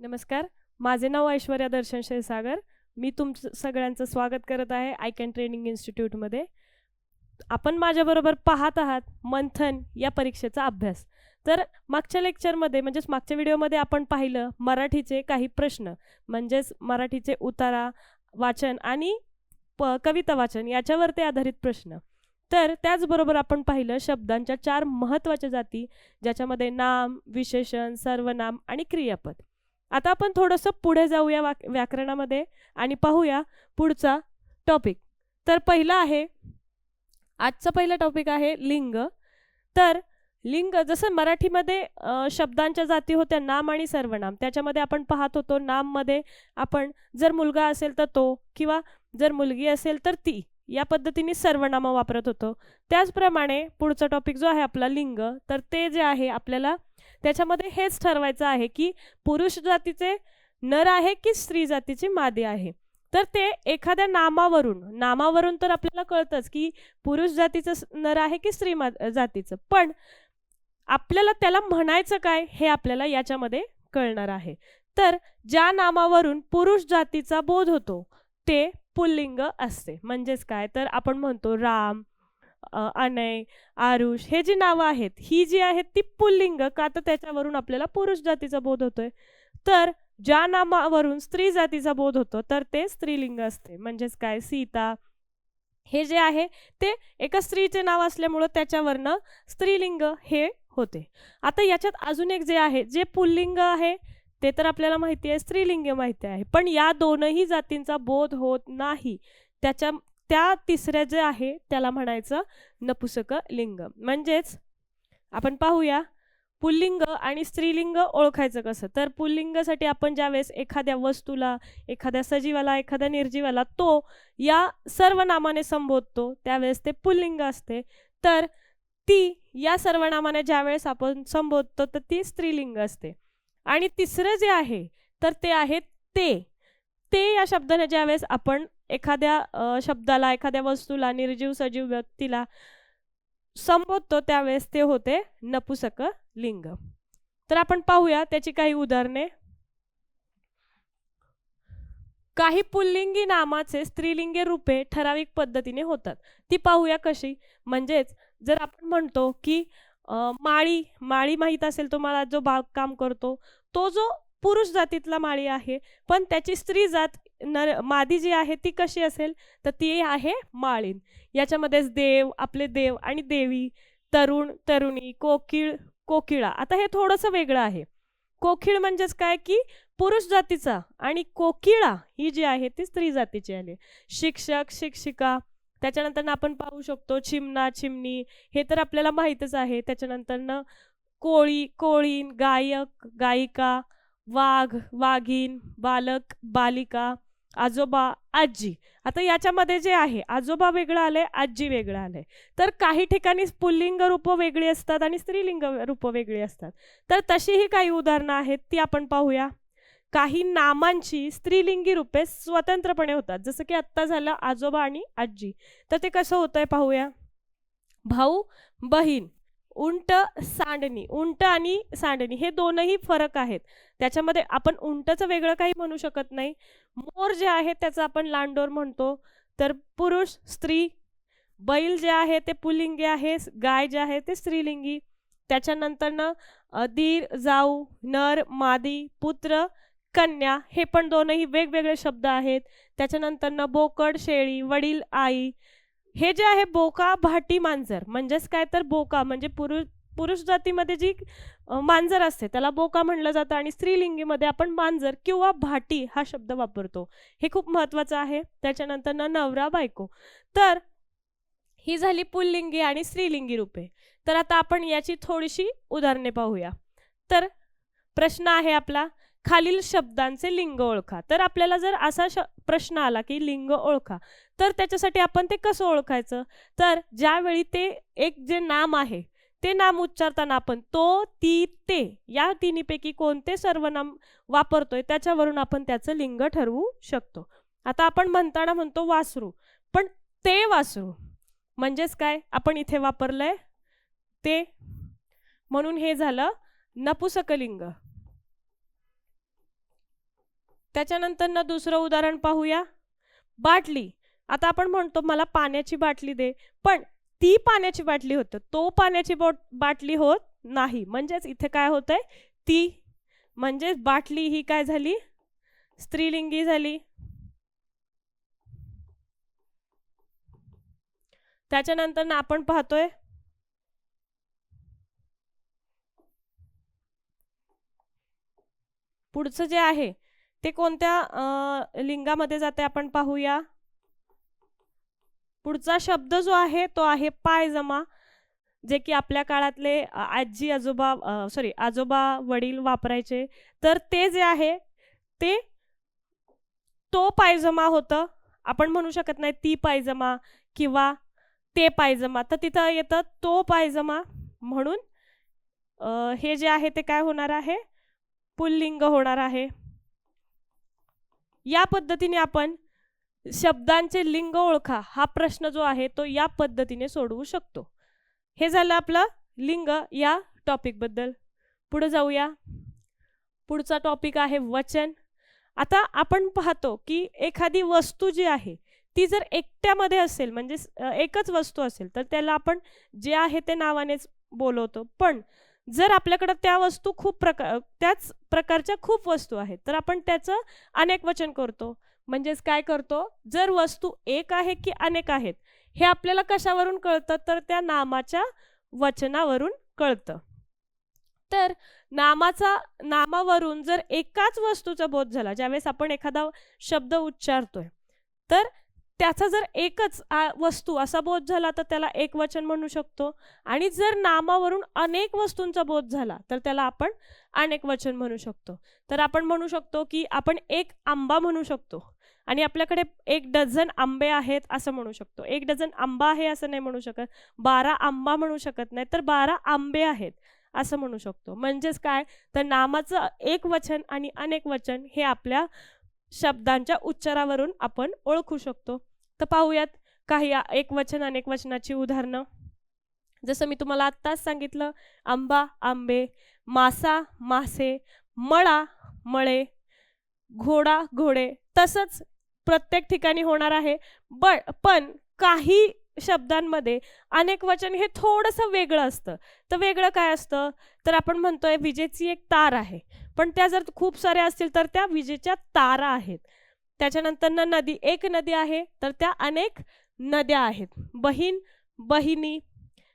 नमस्कार. माझे नाव ऐश्वर्या दर्शन क्षीरसागर. मी तुमचं सगळ्यांचं स्वागत करत आहे आय कॅन ट्रेनिंग इन्स्टिट्यूटमध्ये. आपण माझ्याबरोबर पाहत आहात मंथन या परीक्षेचा अभ्यास. तर मागच्या लेक्चरमध्ये म्हणजेच मागच्या व्हिडिओमध्ये आपण पाहिलं मराठीचे काही प्रश्न, म्हणजेच मराठीचे उतारा, वाचन आणि कविता वाचन याच्यावरती आधारित प्रश्न. तर त्याचबरोबर आपण पाहिलं शब्दांच्या 4 महत्त्वाच्या जाती, ज्याच्यामध्ये नाम, विशेषण, सर्वनाम आणि क्रियापद. आता आपण थोडंसं पुढे जाऊया व्याकरणामध्ये आणि पाहूया पुढचा टॉपिक. तर पहिला आहे, आजचा पहिला टॉपिक आहे लिंग. तर लिंग जसं मराठीमध्ये शब्दांच्या जाती होत्या नाम आणि सर्वनाम. त्याच्यामध्ये आपण पाहत होतो नाममध्ये आपण जर मुलगा असेल तर तो, किंवा जर मुलगी असेल तर ती, या पद्धतीने सर्वनाम वापरत होतो. त्याचप्रमाणे पुढचा टॉपिक जो आहे आपला लिंग, तर ते जे आहे आपल्याला त्याच्यामध्ये हेच ठरवायचं आहे की पुरुष जातीचे नर आहे की स्त्री जातीची मादी आहे. तर ते एखाद्या नामावरून तर आपल्याला कळतंच की पुरुष जातीचं नर आहे की स्त्री जातीचं, पण आपल्याला त्याला म्हणायचं काय हे आपल्याला याच्यामध्ये कळणार आहे. तर ज्या नामावरून पुरुष जातीचा बोध होतो ते पुल्लिंग असते. म्हणजेच काय, तर आपण म्हणतो राम, अनय, आरुष, हे जी नावं आहेत ही जी आहेत ती पुल्लिंग का, तर त्याच्यावरून आपल्याला पुरुष जातीचा बोध होतोय. तर ज्या नामावरून स्त्री जातीचा बोध होतो तर ते स्त्रीलिंग असते. म्हणजेच काय, सीता हे जे आहे ते एका स्त्रीचे नाव असल्यामुळं त्याच्यावरनं स्त्रीलिंग हे होते. आता याच्यात अजून एक जे आहे, जे पुल्लिंग आहे ते तर आपल्याला माहिती आहे, स्त्रीलिंग माहिती आहे, पण या दोनही जातींचा बोध होत नाही. त्या तिसऱ्या जे आहे त्याला म्हणायचं नपुसक लिंग. म्हणजेच आपण पाहूया पुल्लिंग आणि स्त्रीलिंग ओळखायचं कसं. तर पुल्लिंगासाठी आपण ज्यावेळेस एखाद्या वस्तूला, एखाद्या सजीवाला, एखाद्या निर्जीवाला तो या सर्वनामाने संबोधतो त्यावेळेस ते पुल्लिंग असते. तर ती या सर्वनामाने ज्यावेळेस आपण संबोधतो तर ती स्त्रीलिंग असते. आणि तिसरं जे आहे तर ते आहे ते या शब्दाने ज्यावेळेस आपण एखाद्या शब्दाला, एखाद्या वस्तूला, निर्जीव सजीव व्यक्तीला संबोधतो त्यावेळेस ते होते नपुसक लिंग. तर आपण पाहूया त्याची काही उदाहरणे. काही पुल्लिंगी नामाचे स्त्रीलिंगी रूपे ठराविक पद्धतीने होतात. ती पाहूया कशी. म्हणजेच जर आपण म्हणतो की माळी माहीत असेल तुम्हाला, जो बागकाम करतो, तो जो पुरुष जातीतला माळी आहे, पण त्याची स्त्री जात मादी जी आहे ती कशी असेल, तर ती आहे माळीन. याच्यामध्येच देव, आपले देव आणि देवी, तरुण, तरुणी, कोकिळ, कोकिळा. आता हे थोडंसं वेगळं आहे. कोकिळ म्हणजेच काय की पुरुष जातीचा, आणि कोकिळा ही जी आहे ती स्त्री जातीची आली. शिक्षक, शिक्षिका, त्याच्यानंतर आपण पाहू शकतो चिमणा, चिमणी, हे तर आपल्याला माहीतच आहे. त्याच्यानंतर कोळी, कोळीन, गायक, गायिका, वाघ, वाघीण, बालक, बालिका, आजोबा, आजी. आता याच्यामध्ये जे आहे आजोबा वेगळं आलंय, आजी वेगळं आलंय. तर काही ठिकाणी पुल्लिंग रूप वेगळी असतात आणि स्त्रीलिंग रूप वेगळी असतात. तर तशीही काही उदाहरणं आहेत ती आपण पाहूया. काही नामांची स्त्रीलिंगी रूपे स्वतंत्रपणे होतात, जसं की आत्ता झालं आजोबा आणि आजी. तर ते कसं होतंय पाहूया. भाऊ, बहीण, उंट, सांडणी. उंट आणि सांडणी हे दोनही फरक आहेत. त्याच्यामध्ये आपण उंटचं वेगळं काही म्हणू शकत नाही. मोर जे आहे त्याचं आपण लांडोर म्हणतो. तर पुरुष, स्त्री. बैल जे आहे ते पुल्लिंगी आहे, गाय जे आहे ते स्त्रीलिंगी. त्याच्यानंतर दीर, जाऊ, नर, मादी, पुत्र, कन्या, हे पण दोनही वेगवेगळे शब्द आहेत. त्याच्यानंतर बोकड, शेळी, वडील, आई. हे जे आहे बोका, भाटी, मांजर. म्हणजेच काय, तर बोका म्हणजे पुरुष जातीमध्ये जी मांजर असते त्याला बोका म्हणलं जातं, आणि स्त्रीलिंगीमध्ये आपण मांजर किंवा भाटी हा शब्द वापरतो. हे खूप महत्त्वाचं आहे. त्याच्यानंतर नवरा, बायको. तर ही झाली पुल्लिंगी आणि स्त्रीलिंगी रूपे. तर आता आपण याची थोडीशी उदाहरणे पाहूया. तर प्रश्न आहे आपला, खालील शब्दांचे लिंग ओळखा. तर आपल्याला जर असा प्रश्न आला की लिंग ओळखा, तर त्याच्यासाठी आपण ते कसं ओळखायचं. तर ज्यावेळी ते एक जे नाम आहे ते नाम उच्चारताना आपण तो, ती, ते या तिन्हीपैकी कोणते सर्वनाम वापरतोय त्याच्यावरून आपण त्याचं लिंग ठरवू शकतो. आता आपण म्हणताना म्हणतो वासरू, पण ते वासरू म्हणजेच काय, आपण इथे वापरलंय ते, म्हणून हे झालं नपुसकलिंग. त्याच्यानंतर ना दुसरं उदाहरण पाहूया. बाटली. आता आपण म्हणतो मला पाण्याची बाटली दे, पण ती पाण्याची बाटली होतं, तो पाण्याची बाटली होत नाही. म्हणजेच इथे काय होतंय, ती म्हणजे बाटली ही काय झाली, स्त्रीलिंगी झाली. त्याच्यानंतर ना आपण पाहतोय पुढचं जे आहे ते कोणत्या लिंगामध्ये जाते आपण पाहूया. पुढचा शब्द जो आहे तो आहे पायजमा, जे की आपल्या काळातले आजी आजोबा आजोबा वडील वापरायचे. तर ते जे आहे ते तो पायजमा होतं. आपण म्हणू शकत नाही ती पायजमा किंवा ते पायजमा, तर तिथं येतं तो पायजमा. म्हणून हे जे आहे ते काय होणार आहे, पुल्लिंग होणार आहे. या पद्धतीने आपण शब्दांचे लिंग ओळखा हा प्रश्न जो आहे तो या पद्धतीने सोडवू शकतो. हे झालं आपलं लिंग या टॉपिक बद्दल. पुढे जाऊया. पुढचा टॉपिक आहे वचन. आता आपण पाहतो की एखादी वस्तू जी आहे ती जर एकट्यामध्ये असेल, म्हणजे एकच वस्तू असेल, तर त्याला आपण जे आहे ते नावानेच बोलवतो. पण जर आपल्याकडे त्या वस्तू त्याच प्रकारच्या खूप वस्तू आहेत, तर आपण त्याचं अनेक वचन करतो. म्हणजेच काय करतो, जर वस्तू एक आहे की अनेक आहेत हे आपल्याला कशावरून कळतं, तर त्या नामाच्या वचनावरून कळतं. तर नामावरून जर एकाच वस्तूचा बोध झाला, ज्यावेळेस आपण एखादा शब्द उच्चारतोय, तर त्याचा जर एकच वस्तू असा बोध झाला तर त्याला एक वचन म्हणू शकतो. आणि जर नामावरून अनेक वस्तूंचा बोध झाला तर त्याला आपण अनेक वचन म्हणू शकतो. तर आपण म्हणू शकतो की आपण एक आंबा म्हणू शकतो आणि आपल्याकडे 1 डझन आंबे आहेत असं म्हणू शकतो. 1 डझन आंबा आहे असं नाही म्हणू शकत. 12 आंबा म्हणू शकत नाही, तर 12 आंबे आहेत असं म्हणू शकतो. म्हणजेच काय, तर नामाचं एक वचन आणि अनेक वचन हे आपल्या शब्दांच्या उच्चारावरून आपण ओळखू शकतो. तर पाहूयात काही एक वचन अनेक वचनाची उदाहरणं. जसं मी तुम्हाला आत्ताच सांगितलं, आंबा आंबे, मासा मासे, मळा मळे, घोडा घोडे. तसंच प्रत्येक ठिकाणी होणार आहे. पण काही शब्दांमध्ये अनेक वचन हे थोडंसं वेगळं असतं. तर वेगळं काय असतं, तर आपण म्हणतोय विजेची एक तार आहे, पण त्या जर खूप साऱ्या असतील तर त्या विजेच्या तारा आहेत. त्याच्यानंतर नदी, एक नदी आहे तर त्या अनेक नद्या आहेत. बहीण बहिणी.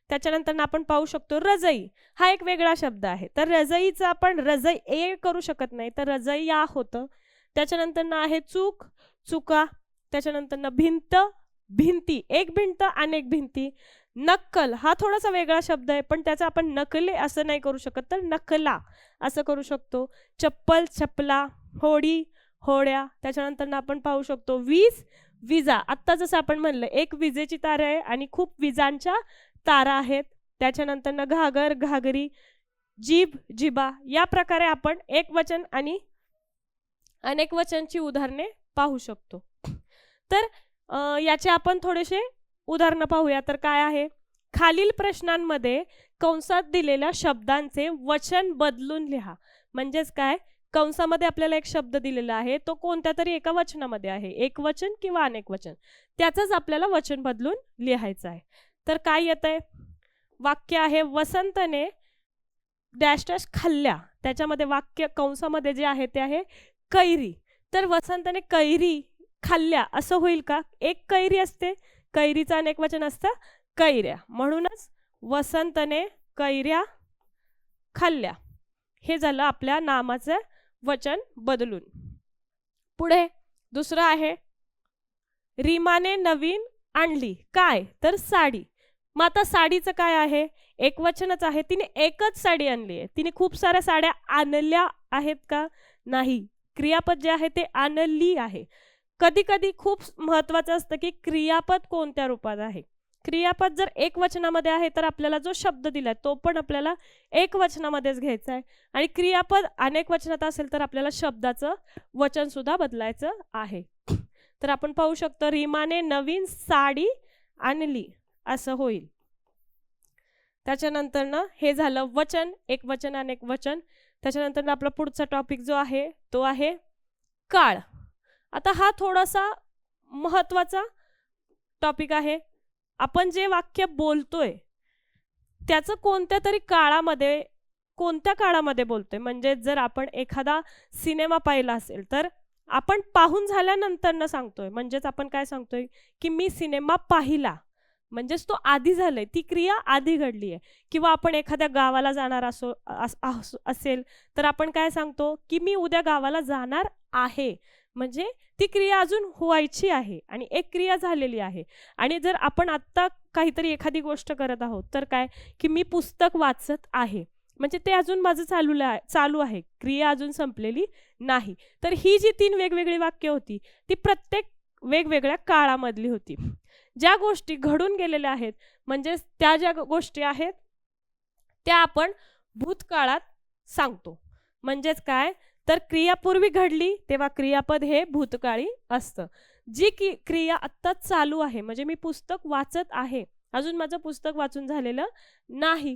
त्याच्यानंतर आपण पाहू शकतो रजई, हा एक वेगळा शब्द आहे. तर रजईचं आपण रजई ए करू शकत नाही, तर रजई या होतं. त्याच्यानंतर आहे चूक चुका. त्याच्यानंतर भिंत भिंती, एक भिंत अनेक भिंती. नक्कल हा थोडासा वेगळा शब्द आहे, पण त्याचा आपण नकले असं नाही करू शकत, तर नकला असं करू शकतो. चप्पल चपला, होडी होड्या. त्याच्यानंतर आपण पाहू शकतो वीज विजा. आत्ता जसं आपण म्हणलं एक विजेची तार आहे आणि खूप विजांच्या तारा आहेत. त्याच्यानंतर घागर घागरी, जीभ जिबा. या प्रकारे आपण एक वचन आणि अनेक वचनची उदाहरणे पाहू शकतो. तर याचे आपण थोडेसे उदाहरणं पाहूया. तर काय आहे, खालील प्रश्नांमध्ये कंसात दिलेल्या शब्दांचे वचन बदलून लिहा. म्हणजेच काय, कंसामध्ये आपल्याला एक शब्द दिलेला आहे, तो कोणत्या तरी एका वचनामध्ये आहे, एक वचन किंवा अनेक वचन, त्याचंच आपल्याला वचन बदलून लिहायचं आहे. तर काय येतंय, वाक्य आहे वसंतने डॅश डॅश खाल्ल्या. त्याच्यामध्ये वाक्य कंसामध्ये जे आहे ते आहे कैरी. तर वसंतने कैरी खाल्ल्या असं होईल का, एक कैरी असते, कैरीचं अनेक वचन असतं कैऱ्या. म्हणूनच वसंतने कैऱ्या खाल्ल्या. हे झालं आपल्या नामाचं वचन बदलून. पुढे दुसरं आहे रीमाने नवीन आणली काय, तर साडी. मग आता साडीचं काय आहे, एक वचनच आहे. तिने एकच साडी आणली आहे. तिने खूप साऱ्या साड्या आणल्या आहेत का, नाही. क्रियापद जे आहे ते आणली आहे. कधी कधी खूप महत्वाचं असतं की क्रियापद कोणत्या रूपात आहे. क्रियापद जर एक वचनामध्ये आहे तर आपल्याला जो शब्द दिलाय तो पण आपल्याला एक वचनामध्येच घ्यायचा आहे, आणि क्रियापद अनेक वचनात असेल तर आपल्याला शब्दाचं वचन सुद्धा बदलायचं आहे. तर आपण पाहू शकतो रीमाने नवीन साडी आणली असं होईल. त्याच्यानंतर हे झालं वचन, एक वचन अनेक वचन. त्याच्यानंतर आपला पुढचा टॉपिक जो आहे तो आहे काळ. आता हा थोडासा महत्वाचा टॉपिक आहे. आपण जे वाक्य बोलतोय त्याचं कोणत्या काळामध्ये बोलतोय. म्हणजे जर आपण एखादा सिनेमा पाहिला असेल तर आपण पाहून झाल्यानंतर न सांगतोय. म्हणजेच आपण काय सांगतोय की मी सिनेमा पाहिला, म्हणजेच तो आधी झालाय, ती क्रिया आधी घडली आहे. किंवा आपण एखाद्या गावाला जाणार असेल तर आपण काय सांगतो की मी उद्या गावाला जाणार आहे, म्हणजे ती क्रिया अजून व्हायची आहे आणि एक क्रिया झालेली आहे. आणि जर आपण आत्ता काहीतरी एखादी गोष्ट करत आहोत तर काय की मी पुस्तक वाचत आहे, म्हणजे ते अजून माझं चालू आहे, क्रिया अजून संपलेली नाही. तर ही जी 3 वेगवेगळी वाक्य होती ती प्रत्येक वेगवेगळ्या काळामधली होती. ज्या गोष्टी घडून गेलेल्या आहेत, म्हणजे त्या ज्या गोष्टी आहेत त्या आपण भूतकाळात सांगतो. म्हणजेच काय तर क्रिया पूर्वी घडली तेव्हा क्रियापद हे भूतकाळी असतं. जी क्रिया आत्ता चालू आहे, म्हणजे मी पुस्तक वाचत आहे, अजून माझं पुस्तक वाचून झालेलं नाही,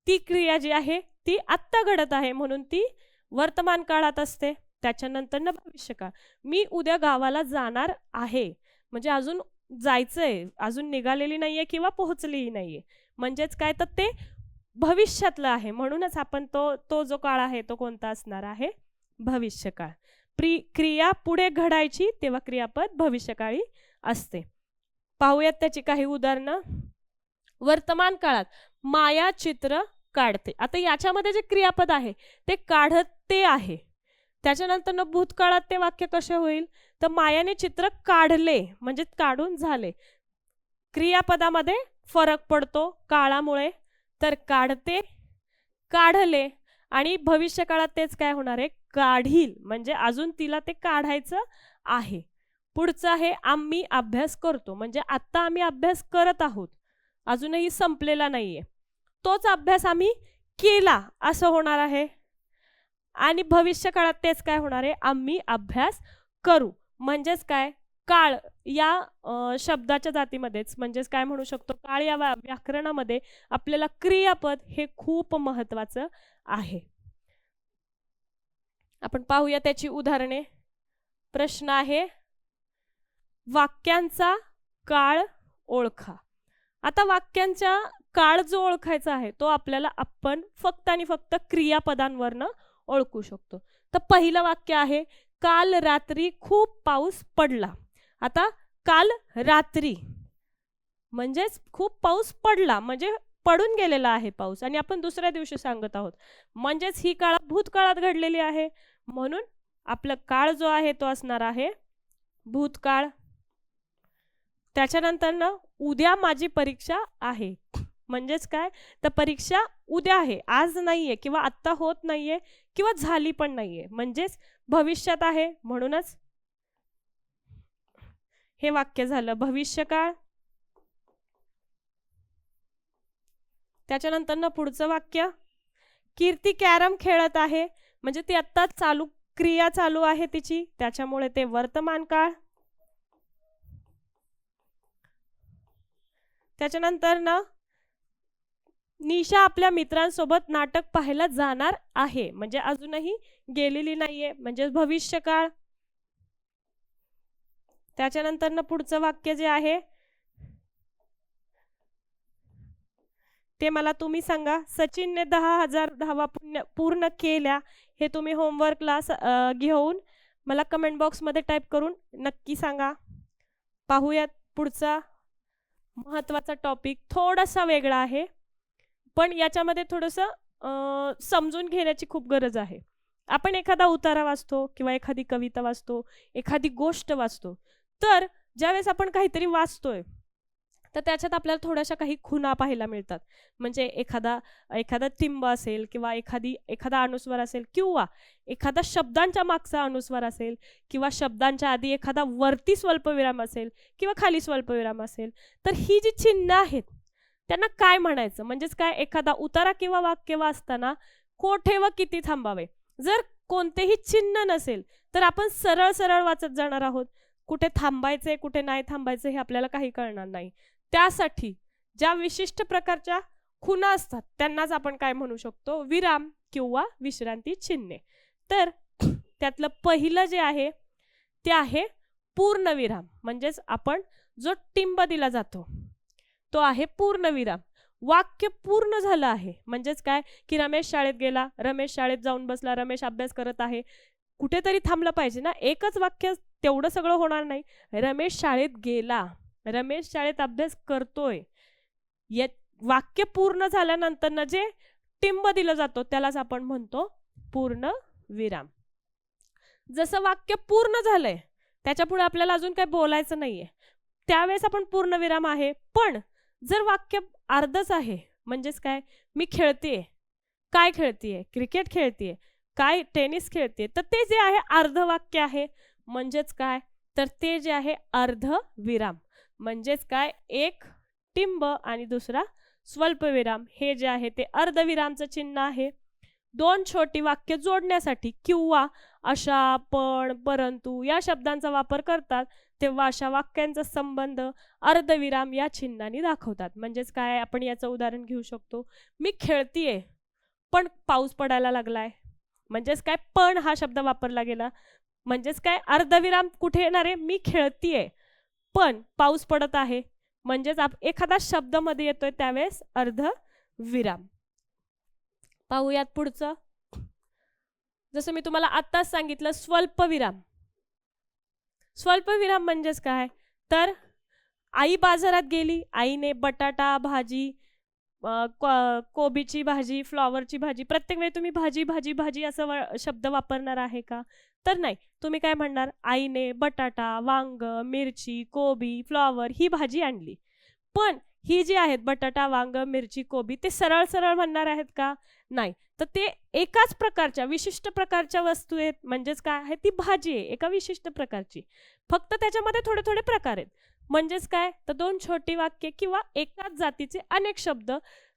ती क्रिया जी आहे ती आत्ता घडत आहे, म्हणून ती वर्तमान काळात असते. त्याच्यानंतर ना भविष्यकाळ. मी उद्या गावाला जाणार आहे, म्हणजे अजून जायचंय, अजून निघालेली नाहीये किंवा पोहोचलीही नाहीये, म्हणजेच काय तर ते भविष्यातलं आहे. म्हणूनच आपण तो जो काळ आहे तो कोणता असणार आहे, भविष्यकाळ. क्रिया पुढे घडायची तेव्हा क्रियापद भविष्यकाळी असते. पाहूयात त्याची काही उदाहरणं. वर्तमान काळात माया चित्र काढते. आता याच्यामध्ये जे क्रियापद आहे ते काढते आहे. त्याच्यानंतर भूतकाळात ते वाक्य कसे होईल तर मायाने चित्र काढले, म्हणजे काढून झाले. क्रियापदामध्ये फरक पडतो काळामुळे, तर काढते, काढले. आणि भविष्यकाळात तेच काय होणार आहे, काढील, म्हणजे अजून तिला ते काढायचं आहे. पुढचं आहे आम्ही अभ्यास करतो, म्हणजे आता आम्ही अभ्यास करत आहोत, अजूनही संपलेला नाहीये. तोच अभ्यास आम्ही केला असं होणार आहे. आणि भविष्यकाळात तेच काय होणार आहे, आम्ही अभ्यास करू. म्हणजेच काय काळ या शब्दाच्या जातीमध्येच, म्हणजेच काय म्हणू शकतो, काळ या व्याकरणामध्ये आपल्याला क्रियापद हे खूप महत्वाचं आहे. आपण पाहूया त्याची उदाहरणे. प्रश्न आहे वाक्यांचा काळ ओळखा. आता वाक्यांचा काळ जो ओळखायचा आहे तो आपल्याला आपण फक्त आणि फक्त क्रियापदांवरनं ओळखू शकतो. तर पहिलं वाक्य आहे काल रात्री खूप पाऊस पडला. आता काल रात्री म्हणजेच खूप पाऊस पडला, म्हणजे पडून गेलेला आहे पाऊस, आणि आपण दुसऱ्या दिवशी सांगत आहोत, म्हणजेच ही काळ भूतकाळात घडलेली आहे. म्हणून आपला काळ जो आहे तो असणार आहे भूतकाळ. त्याच्यानंतर उद्या माझी परीक्षा आहे, म्हणजेच काय तर परीक्षा उद्या आहे, आज नाहीये किंवा आत्ता होत नाहीये किंवा झाली पण नाहीये, म्हणजेच भविष्यात आहे. म्हणूनच हे वाक्य झालं भविष्यकाळ. त्याच्यानंतर पुढचं वाक्य कीर्ती कॅरम खेळत आहे, म्हणजे ती आत्ता क्रिया चालू आहे तिची, त्याच्यामुळे ते वर्तमान काळ. त्याच्यानंतर निशा आपल्या मित्रांसोबत नाटक पाहायला जाणार आहे, म्हणजे अजूनही गेलेली नाहीये, म्हणजे भविष्यकाळ. त्याच्यानंतर पुढचं वाक्य जे आहे ते मला तुम्ही सांगा. सचिनने 10,000 धावा पूर्ण केल्या. हे तुम्ही होमवर्कला घेऊन मला कमेंट बॉक्समध्ये टाईप करून नक्की सांगा. पाहूयात पुढचा महत्वाचा टॉपिक. थोडासा वेगळा आहे पण याच्यामध्ये थोडंसं समजून घेण्याची खूप गरज आहे. आपण एखादा उतारा वाचतो किंवा एखादी कविता वाचतो, एखादी गोष्ट वाचतो, तर ज्यावेळेस आपण काहीतरी वाचतोय तर त्याच्यात आपल्याला थोड्याशा काही खुणा पाहायला मिळतात. म्हणजे एखादा टिंब असेल किंवा एखादा अनुस्वार असेल किंवा एखादा शब्दांच्या मागचा अनुस्वार असेल किंवा शब्दांच्या आधी एखादा वरती स्वल्पविराम असेल किंवा खाली स्वल्पविराम असेल, तर ही जी चिन्ह आहेत त्यांना काय म्हणायचं. म्हणजेच काय एखादा उतारा किंवा वाक्य वाचताना कोठे व किती थांबावे. जर कोणतेही चिन्ह नसेल तर आपण सरळ सरळ वाचत जाणार आहोत. कुठे थांबायचे कुठे नाही थांबायचे हे आपल्याला काही कळणार नाही. त्यासाठी ज्या विशिष्ट प्रकारच्या खुणा असतात त्यांनाच आपण काय म्हणू शकतो, विराम किंवा विश्रांती चिन्हे. तर त्यातलं पहिलं जे आहे ते आहे पूर्णविराम. म्हणजेच आपण जो टिंब दिला जातो तो आहे पूर्णविराम. वाक्य पूर्ण झालं आहे म्हणजेच काय की रमेश शाळेत गेला, रमेश शाळेत जाऊन बसला, रमेश अभ्यास करत आहे. कुठेतरी थांबलं पाहिजे ना, एकच वाक्य तेवढं सगळं होणार नाही. रमेश शाळेत गेला, रमेश शाळेत अभ्यास करतोय, या वाक्य पूर्ण झाल्यानंतर जे टिंब दिलं जातो त्यालाच आपण म्हणतो पूर्ण विराम. जसं वाक्य पूर्ण झालंय त्याच्या पुढे आपल्याला अजून काही बोलायचं नाहीये त्यावेळेस आपण पूर्ण विराम आहे. पण जर वाक्य अर्धच आहे म्हणजेच काय मी खेळतेय, काय खेळतेय, क्रिकेट खेळतेय, काय टेनिस खेळते, तर ते जे आहे अर्ध वाक्य आहे. म्हणजेच काय तर ते जे आहे अर्ध विराम. म्हणजेच काय एक टिंब आणि दुसरा स्वल्पविराम हे जे आहे ते अर्धविरामचं चिन्ह आहे. दोन छोटी वाक्य जोडण्यासाठी किंवा अशा, पण, परंतु या शब्दांचा वापर करतात तेव्हा अशा वाक्यांचा संबंध अर्धविराम या चिन्हाने दाखवतात. म्हणजेच काय आपण याचं उदाहरण घेऊ शकतो, मी खेळतीये पण पाऊस पडायला लागलाय. म्हणजेच काय पण हा शब्द वापरला गेला. म्हणजेच काय अर्धविराम कुठे येणार आहे, मी खेळतीये पण पाऊस पडत आहे. म्हणजेच एखादा शब्द मध्ये येतोय त्यावेळेस अर्धविराम. पाहूयात पुढचं. जसं मी तुम्हाला आत्ताच सांगितलं स्वल्पविराम. स्वल्पविराम म्हणजेच काय तर आई बाजारात गेली, आईने बटाटा भाजी, कोबीची भाजी, फ्लॉवरची भाजी, प्रत्येक वेळी तुम्ही भाजी भाजी भाजी असं शब्द वापरणार आहे का तर नाही. तुम्ही काय म्हणणार, आईने बटाटा, वांग, मिरची, कोबी, फ्लॉवर ही भाजी आणली. पण ही जी आहेत बटाटा, वांग, मिरची, कोबी ते सरळ सरळ म्हणणार आहेत का नाही. तर ते एकाच प्रकारच्या विशिष्ट प्रकारच्या वस्तू आहेत. म्हणजेच काय आहे ती भाजी आहे एका विशिष्ट प्रकारची, फक्त त्याच्यामध्ये थोडे थोडे प्रकार आहेत. म्हणजेच काय तर दोन छोटी वाक्य किंवा एकाच जातीचे अनेक शब्द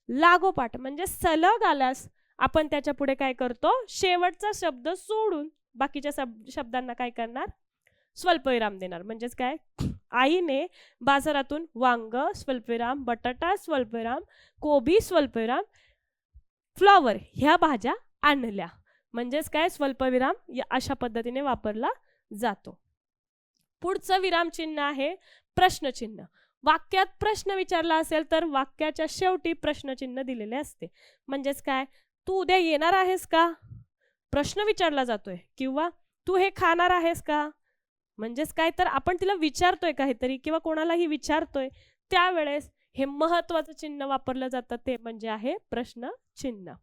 लागोपाठ म्हणजे सलग आल्यास आपण त्याच्या पुढे काय करतो, शेवटचा शब्द सोडून बाकीच्या शब्दांना काय करणार, स्वल्पविराम देणार. म्हणजेच काय आईने बाजारातून वांग स्वल्पविराम, बटाटा स्वल्पविराम, कोबी स्वल्पविराम, फ्लॉवर ह्या भाज्या आणल्या. म्हणजेच काय स्वल्पविराम या अशा पद्धतीने वापरला जातो. पुढचं विराम चिन्ह आहे प्रश्नचिन्ह. वाक्यात प्रश्न विचारला असेल तर वाक्याच्या शेवटी प्रश्नचिन्ह दिलेले असते. म्हणजेच काय तू उद्या येणार आहेस का, प्रश्न विचारला जातोय. किंवा तू हे खाणार आहेस का, म्हणजेच काय तर आपण तिला विचारतोय काहीतरी किंवा कोणालाही विचारतोय त्यावेळेस हे महत्वाचं चिन्ह वापरलं जातं ते म्हणजे आहे प्रश्न चिन्ह.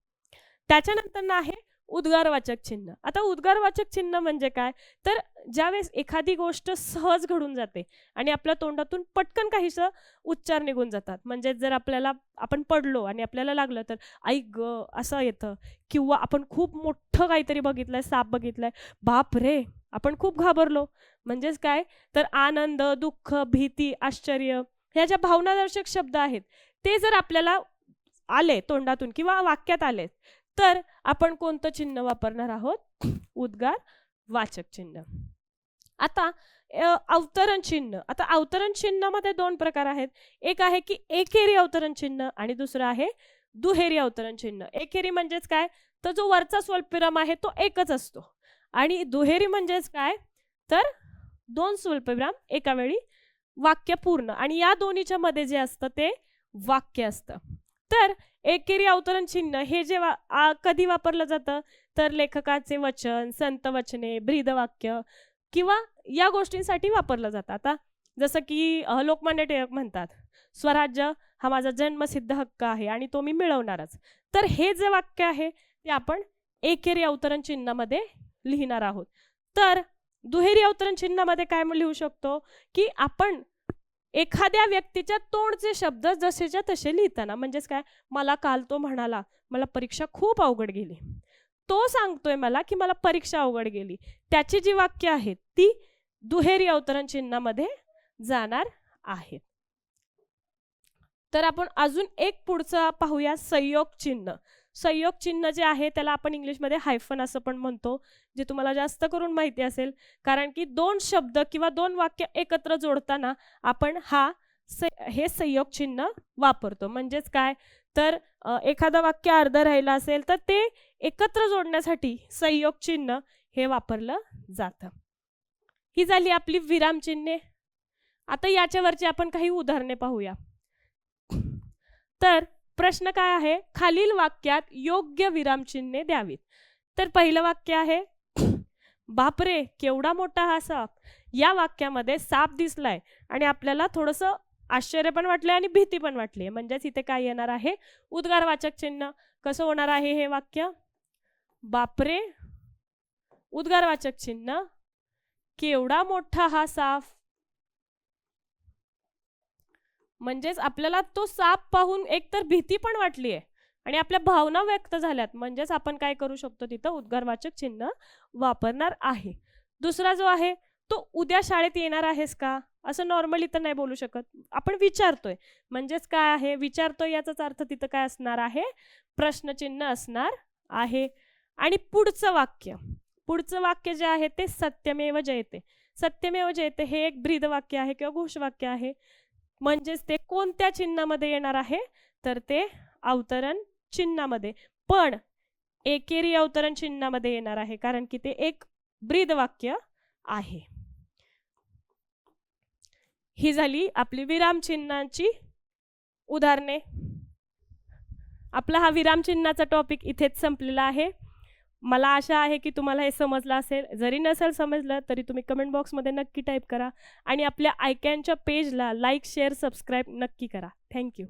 त्याच्यानंतर आहे उद्गारवाचक चिन्ह. आता उद्गारवाचक चिन्ह म्हणजे काय तर ज्यावेळेस एखादी गोष्ट सहज घडून जाते आणि आपल्या तोंडातून पटकन काहीसं उच्चार निघून जातात. म्हणजे जर आपण पडलो आणि आपल्याला लागलं तर आई ग असं येतं. किंवा आपण खूप मोठं काहीतरी बघितलंय, साप बघितलाय, बाप रे आपण खूप घाबरलो. म्हणजेच काय तर आनंद, दुःख, भीती, आश्चर्य ह्या ज्या भावनादर्शक शब्द आहेत ते जर आपल्याला आले तोंडातून किंवा वाक्यात आले तर आपण कोणतं चिन्ह वापरणार आहोत, उद्गार वाचक चिन्ह. आता अवतरण चिन्ह. आता अवतरण चिन्हामध्ये दोन प्रकार आहेत. एक आहे की एकेरी अवतरण चिन्ह आणि दुसरं आहे दुहेरी अवतरण चिन्ह. एकेरी म्हणजेच काय तर जो वरचा स्वल्पविराम आहे तो एकच असतो आणि दुहेरी म्हणजेच काय तर दोन स्वल्पविराम एका वेळी वाक्य पूर्ण आणि या दोन्हीच्या मध्ये जे असतं ते वाक्य असतं. तर एकेरी अवतरण चिन्ह हे जे कधी वापरलं जातं तर लेखकाचे वचन, संत वचने, ब्रीदवाक्य किंवा या गोष्टींसाठी वापरलं जातं. आता जसं की लोकमान्य टिळक म्हणतात स्वराज्य हा माझा जन्मसिद्ध हक्क आहे आणि तो मी मिळवणारच. तर हे जे वाक्य आहे ते आपण एकेरी अवतरण चिन्हामध्ये लिहिणार आहोत. तर दुहेरी अवतरण चिन्हामध्ये काय लिहू शकतो की आपण एखाद्या व्यक्तीच्या तोंडचे शब्द जसेच्या तसे लिहिताना. म्हणजेच काय मला काल तो म्हणाला मला परीक्षा खूप अवघड गेली, तो सांगतोय मला की मला परीक्षा अवघड गेली, त्याची जी वाक्य आहेत ती दुहेरी अवतरण चिन्हामध्ये जाणार आहेत. तर आपण अजून एक पुढचा पाहूया संयोग चिन्ह. संयोग चिन्ह जे आहे त्याला आपण इंग्लिशमध्ये हायफन असं पण म्हणतो, जे तुम्हाला जास्त करून माहिती असेल कारण की दोन शब्द किंवा दोन वाक्य एकत्र जोडताना आपण हे संयोग चिन्ह वापरतो. म्हणजेच काय तर एखादं वाक्य अर्ध राहिलं असेल तर ते एकत्र जोडण्यासाठी संयोग चिन्ह हे वापरलं जातं. ही झाली आपली विरामचिन्हे. आता याच्यावरची आपण काही उदाहरणे पाहूया. तर प्रश्न काय आहे, खालील वाक्यात योग्य विरामचिन्हे द्यावीत. तर पहिलं वाक्य आहे, बापरे केवढा मोठा हा साप. या वाक्यामध्ये साप दिसलाय आणि आपल्याला थोडंसं आश्चर्य पण वाटले आणि भीती पण वाटली. म्हणजेच इथे काय येणार आहे, उद्गारवाचक चिन्ह. कसं होणार आहे हे वाक्य, बापरे उद्गारवाचक चिन्ह केवढा मोठा हा साप. म्हणजेच आपल्याला तो साप पाहून एकतर भीती पण वाटली आहे आणि आपल्या भावना व्यक्त झाल्यात. म्हणजेच आपण काय करू शकतो, तिथं उद्गारवाचक चिन्ह वापरणार आहे. दुसरा जो आहे तो, उद्या शाळेत येणार आहेस का, असं नॉर्मली तर नाही बोलू शकत, आपण विचारतोय. म्हणजेच काय आहे, विचारतोय याचाच अर्थ तिथं काय असणार आहे, प्रश्नचिन्ह असणार आहे. आणि पुढचं वाक्य जे आहे ते सत्यमेव जयते. सत्यमेव जयते हे एक ब्रीद वाक्य आहे किंवा घोषवाक्य आहे. म्हणजेच ते कोणत्या चिन्हामध्ये येणार आहे, तर ते अवतरण चिन्हामध्ये, पण एकेरी अवतरण चिन्हामध्ये येणार आहे, कारण की ते एक ब्रीद वाक्य आहे. ही झाली आपली विरामचिन्हांची उदाहरणे. आपला हा विरामचिन्हाचा टॉपिक इथेच संपलेला आहे. मला आशा आहे की तुम्हाला हे समजलं असेल. जरी नसेल समजलं तरी तुम्ही कमेंट बॉक्समध्ये नक्की टाईप करा आणि आपल्या आयकॅनच्या पेजला लाईक, शेअर, सबस्क्राईब नक्की करा. थँक्यू.